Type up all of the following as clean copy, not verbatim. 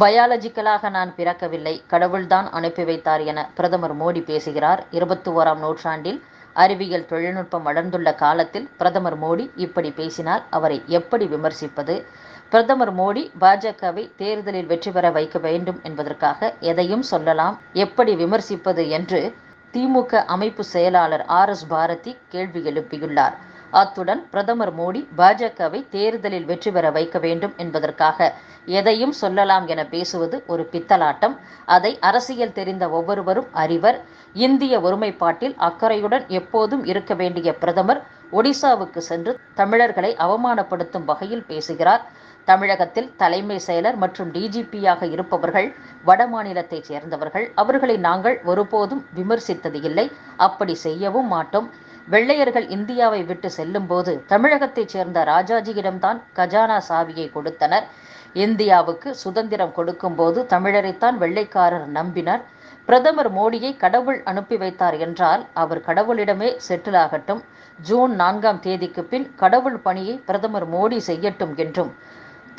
பயாலஜிக்கலாக நான் பிறக்கவில்லை, கடவுள்தான் அனுப்பி வைத்தார் என பிரதமர் மோடி பேசுகிறார். 21ஆம் நூற்றாண்டில் அறிவியல் தொழில்நுட்பம் வளர்ந்துள்ள காலத்தில் பிரதமர் மோடி இப்படி பேசினால் அவரை எப்படி விமர்சிப்பது? பிரதமர் மோடி பாஜகவை தேர்தலில் வெற்றி பெற வைக்க வேண்டும் என்பதற்காக எதையும் சொல்லலாம், எப்படி விமர்சிப்பது என்று திமுக அமைப்பு செயலாளர் RS பாரதி கேள்வி எழுப்பியுள்ளார். அத்துடன் பிரதமர் மோடி பாஜகவை தேர்தலில் வெற்றி பெற வைக்க வேண்டும் என்பதற்காக எதையும் சொல்லலாம் என பேசுவது ஒரு பித்தலாட்டம். அதை அரசியல் தெரிந்த ஒவ்வொருவரும் அறிவர். இந்திய ஒருமைப்பாட்டில் அக்கறையுடன் எப்போதும் இருக்க வேண்டிய பிரதமர் ஒடிசாவுக்கு சென்று தமிழர்களை அவமானப்படுத்தும் வகையில் பேசுகிறார். தமிழகத்தில் தலைமை செயலர் மற்றும் DGP-யாக இருப்பவர்கள் வட மாநிலத்தைச் சேர்ந்தவர்கள். அவர்களை நாங்கள் ஒருபோதும் விமர்சித்தது இல்லை, அப்படி செய்யவும் மாட்டோம். வெள்ளையர்கள் இந்தியாவை விட்டு செல்லும்போது தமிழகத்தைச் சேர்ந்த ராஜாஜியிடம்தான் கஜானா சாவியை கொடுத்தனர். இந்தியாவுக்கு சுதந்திரம் கொடுக்கும்போது தமிழரைத்தான் வெள்ளைக்காரர் நம்பினர். பிரதமர் மோடியை கடவுள் அனுப்பி வைத்தார் என்றால் அவர் கடவுளிடமே செட்டில் ஆகட்டும். ஜூன் 4ஆம் தேதிக்கு பின் கடவுள் பணியை பிரதமர் மோடி செய்யட்டும் என்றும்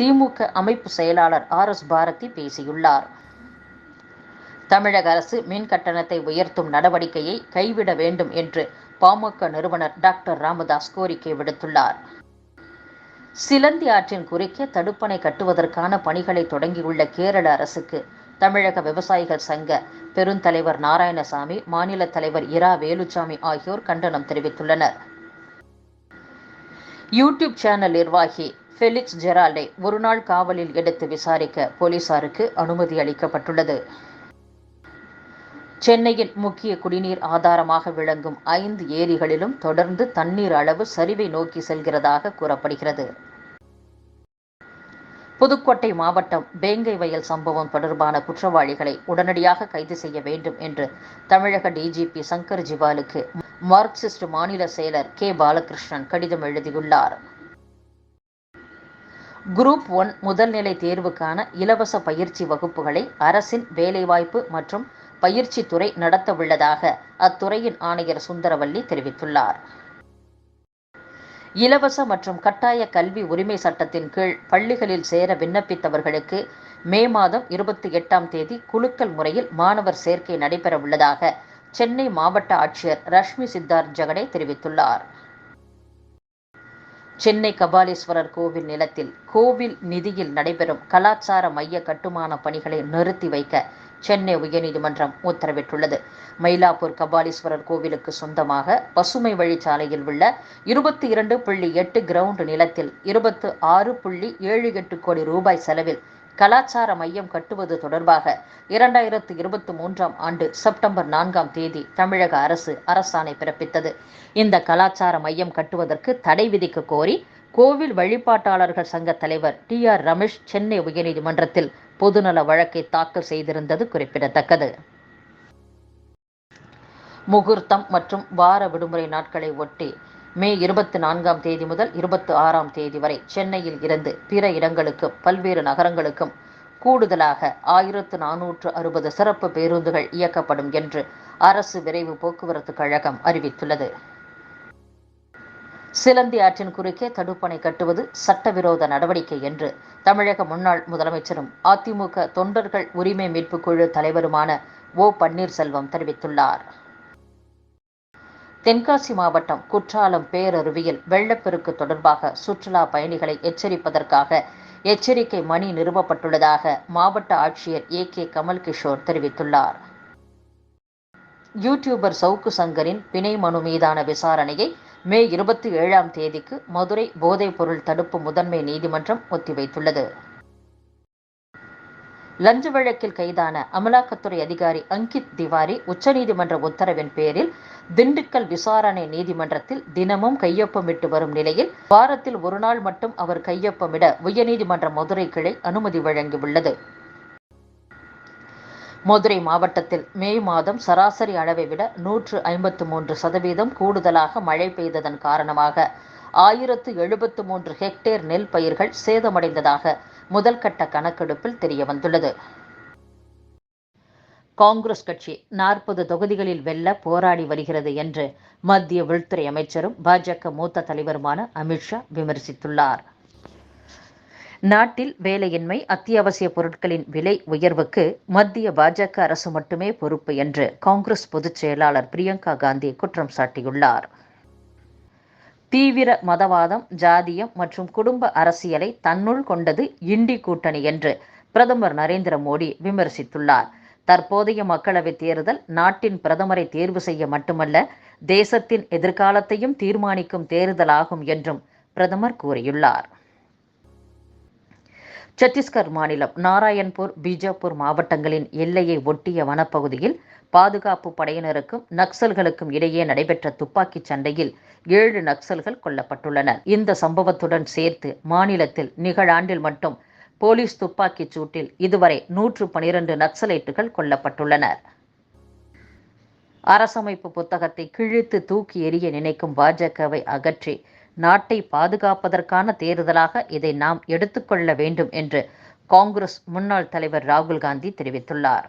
திமுக அமைப்பு செயலாளர் RS பாரதி பேசியுள்ளார். தமிழக அரசு மின் கட்டணத்தை உயர்த்தும் நடவடிக்கையை கைவிட வேண்டும் என்று பாமக நிறுவனர் டாக்டர் ராமதாஸ் கோரிக்கை விடுத்துள்ளார். சிலந்தி ஆற்றின் குறுக்கே தடுப்பணை கட்டுவதற்கான பணிகளை தொடங்கியுள்ள கேரள அரசுக்கு தமிழக விவசாயிகள் சங்க பெருந்தலைவர் நாராயணசாமி, மாநில தலைவர் இரா வேலுச்சாமி ஆகியோர் கண்டனம் தெரிவித்துள்ளனர். யூடியூப் சேனல் நிர்வாகி ஃபெலிக்ஸ் ஜெரால்டை ஒருநாள் காவலில் எடுத்து விசாரிக்க போலீசாருக்கு அனுமதி அளிக்கப்பட்டுள்ளது. சென்னையின் முக்கிய குடிநீர் ஆதாரமாக விளங்கும் 5 ஏரிகளிலும் தொடர்ந்து தண்ணீர் அளவு சரிவை நோக்கி செல்கிறதாக கூறப்படுகிறது. புதுக்கோட்டை மாவட்டம் வேங்கை வயல் சம்பவம் தொடர்பான குற்றவாளிகளை உடனடியாக கைது செய்ய வேண்டும் என்று தமிழக DGP சங்கர் ஜிவாலுக்கு மார்க்சிஸ்ட் மாநில செயலர் K பாலகிருஷ்ணன் கடிதம் எழுதியுள்ளார். குரூப் 1 முதல்நிலை தேர்வுக்கான இலவச பயிற்சி வகுப்புகளை அரசின் வேலைவாய்ப்பு மற்றும் பயிற்சி துறை நடத்தவுள்ளதாக அத்துறையின் ஆணையர் சுந்தரவல்லி தெரிவித்துள்ளார். இலவச மற்றும் கட்டாய கல்வி உரிமை சட்டத்தின் கீழ் பள்ளிகளில் சேர விண்ணப்பித்தவர்களுக்கு மே மாதம் 28ஆம் தேதி குலுக்கல் முறையில் மாணவர் சேர்க்கை நடைபெறவுள்ளதாக சென்னை மாவட்ட ஆட்சியர் ரஷ்மி சித்தார்த் ஜெகடே தெரிவித்துள்ளார். சென்னை கபாலீஸ்வரர் கோவில் நிலத்தில் கோவில் நிதியில் நடைபெறும் கலாச்சார மைய கட்டுமான பணிகளை நிறுத்தி வைக்க சென்னை உயர்நீதிமன்றம் உத்தரவிட்டுள்ளது. மயிலாப்பூர் கபாலீஸ்வரர் கோவிலுக்கு சொந்தமாக பசுமை வழிச்சாலையில் உள்ள 22.8 கிரவுண்ட் நிலத்தில் 26.78 கோடி ரூபாய் செலவில் கலாச்சார மையம் கட்டுவது தொடர்பாக 2023ஆம் ஆண்டு செப்டம்பர் 4ஆம் தேதி தமிழக அரசு அரசாணை பிறப்பித்தது. இந்த கலாச்சார மையம் கட்டுவதற்கு தடை விதிக்க கோரி கோவில் வழிபாட்டாளர்கள் சங்க தலைவர் TR ரமேஷ் சென்னை உயர்நீதிமன்றத்தில் பொதுநல வழக்கை தாக்கல் செய்திருந்தது குறிப்பிடத்தக்கது. முகூர்த்தம் மற்றும் வார விடுமுறை நாட்களை ஒட்டி மே 24ஆம் தேதி முதல் 26ஆம் தேதி வரை சென்னையில் இருந்து பிற இடங்களுக்கும் பல்வேறு நகரங்களுக்கும் கூடுதலாக 1460 சிறப்பு பேருந்துகள் இயக்கப்படும் என்று அரசு விரைவு போக்குவரத்து கழகம் அறிவித்துள்ளது. சிலந்தி ஆற்றின் குறுக்கே தடுப்பணை கட்டுவது சட்டவிரோத நடவடிக்கை என்று தமிழக முன்னாள் முதலமைச்சரும் அதிமுக தொண்டர்கள் உரிமை மீட்புக் குழு தலைவருமான O பன்னீர்செல்வம் தெரிவித்துள்ளார். தென்காசி மாவட்டம் குற்றாலம் பேரருவியில் வெள்ளப்பெருக்கு தொடர்பாக சுற்றுலா பயணிகளை எச்சரிப்பதற்காக எச்சரிக்கை மணி நிறுவப்பட்டுள்ளதாக மாவட்ட ஆட்சியர் AK கமல்கிஷோர் தெரிவித்துள்ளார். யூடியூபர் சவுக்கு சங்கரின் பிணை மனு மீதான விசாரணையை மே 27ஆம் தேதிக்கு மதுரை போதைப்பொருள் தடுப்பு முதன்மை நீதிமன்றம் ஒத்திவைத்துள்ளது. லஞ்ச வழக்கில் கைதான அமலாக்கத்துறை அதிகாரி அங்கித் திவாரி உச்சநீதிமன்ற உத்தரவின் பேரில் திண்டுக்கல் விசாரணை நீதிமன்றத்தில் தினமும் கையொப்பமிட்டு வரும் நிலையில் வாரத்தில் ஒரு நாள் மட்டும் அவர் கையொப்பமிட உயர்நீதிமன்ற மதுரை கிளை அனுமதி வழங்கியுள்ளது. மதுரை மாவட்டத்தில் மே மாதம் சராசரி அளவை விட 153% கூடுதலாக மழை பெய்ததன் காரணமாக 1073 ஹெக்டேர் நெல் பயிர்கள் சேதமடைந்ததாக முதல்கட்ட கணக்கெடுப்பில் தெரியவந்துள்ளது. காங்கிரஸ் கட்சி 40 தொகுதிகளில் வெல்ல போராடி வருகிறது என்று மத்திய உள்துறை அமைச்சரும் பாஜக மூத்த தலைவருமான அமித்ஷா விமர்சித்துள்ளார். நாட்டில் வேலையின்மை, அத்தியாவசிய பொருட்களின் விலை உயர்வுக்கு மத்திய பாஜக அரசு மட்டுமே பொறுப்பு என்று காங்கிரஸ் பொதுச் செயலாளர் பிரியங்கா காந்தி குற்றம் சாட்டியுள்ளார். தீவிர மதவாதம், ஜாதியம் மற்றும் குடும்ப அரசியலை தன்னுள் கொண்டது இண்டி கூட்டணி என்று பிரதமர் நரேந்திர மோடி விமர்சித்துள்ளார். தற்போதைய மக்களவைத் தேர்தல் நாட்டின் பிரதமரை தேர்வு செய்ய மட்டுமல்ல, தேசத்தின் எதிர்காலத்தையும் தீர்மானிக்கும் தேர்தலாகும் என்றும் பிரதமர் கூறியுள்ளார். சத்தீஸ்கர் மாநிலம் நாராயண்பூர், பீஜாப்பூர் மாவட்டங்களின் எல்லையை ஒட்டிய வனப்பகுதியில் பாதுகாப்பு படையினருக்கும் நக்சல்களுக்கும் இடையே நடைபெற்ற துப்பாக்கிச் சண்டையில் 7 நக்சல்கள் கொல்லப்பட்டுள்ளனர். இந்த சம்பவத்துடன் சேர்த்து மாநிலத்தில் நிகழாண்டில் மட்டும் போலீஸ் துப்பாக்கிச் சூட்டில் இதுவரை 112 நக்சலைட்டுகள் கொல்லப்பட்டுள்ளனர். அரசமைப்பு புத்தகத்தை கிழித்து தூக்கி எறிய நினைக்கும் பாஜகவை அகற்றி நாட்டை பாதுகாப்பதற்கான தேர்தலாக இதை நாம் எடுத்துக்கொள்ள வேண்டும் என்று காங்கிரஸ் முன்னாள் தலைவர் ராகுல் காந்தி தெரிவித்துள்ளார்.